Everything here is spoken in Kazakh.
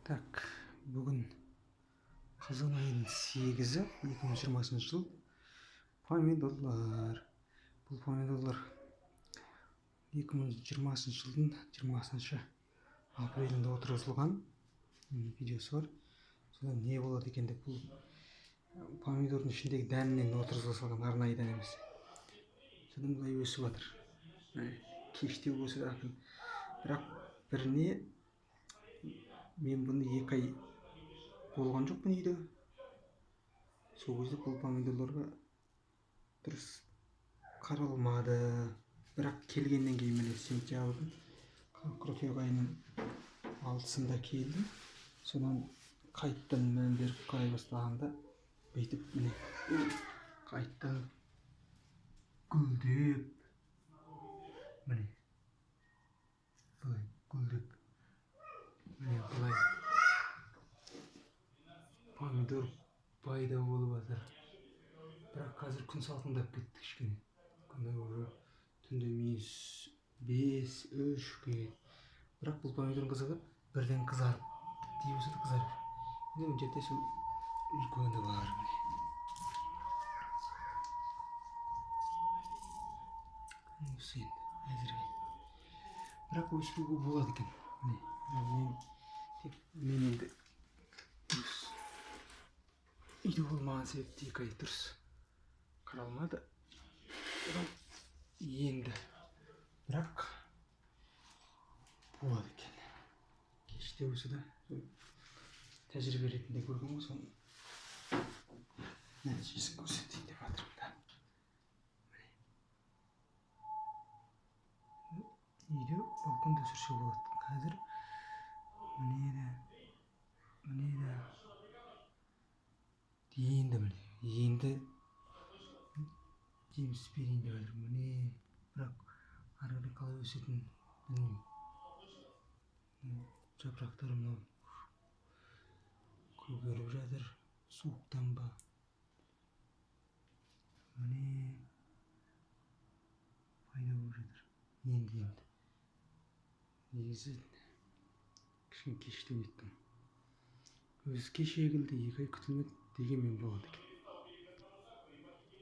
Так, бүгін қазан айының 8-і 2020 жыл. Помидорлар. Бұл помидорлар 2020 жылдың 20 апрелінде отырғызылған видеосы бар. Содан не болады екен деп, бұл помидордың ішіндегі дәнінен отырғызылған арнайы дән емес. Содан бұлай өсіп жатыр. Кештеу өсіп жатыр. Бірақ біріне мен бұны 2 ай болған жоқпын үйде. Сол кезде бұл помидорларға дұрыс қаралмады. Бірақ келгеннен кейін міне сентябрьдің қыркүйек айының 6-сында келдім. Содан қайттан мән беріп қарай бастағанда бүйтіп міне қайттан гүлдеп, міне былай гүлдеп, міне былай помидор пайда болып жатыр. Бірақ қазір күн салқындап кетті кішкене. Күні уже түнде -5-3-ке. Бірақ бұл помидордың қызығы бірден қызарып, дей болса да қызарып. Енді мына жерде сол үлкені бар. Осы енді әзірге. Бірақ өсіруге болады екен. Мен енді үйде болмаған себепті 2 ай дұрыс қаралмады. Енді бірақ болады екен. Кеште өсі де тәжірибе ретінде көрген ғой, соның нәтижесін көрсетейін деп жатырмын да. Үйде балконда өсірсе болады. Қазір міне де енді жеміс берейін деп жатырмын. Міне, бірақ ары қарай қалай өсетінін білмеймін. Жапырақтары мынау көгеріп жатыр, суықтан ба. Міне пайда болып жатыр. Енді негізі кішкене кештеу еттім. Өзі кеше егілді, 2 ай күтілмеді дегенмен болады екен.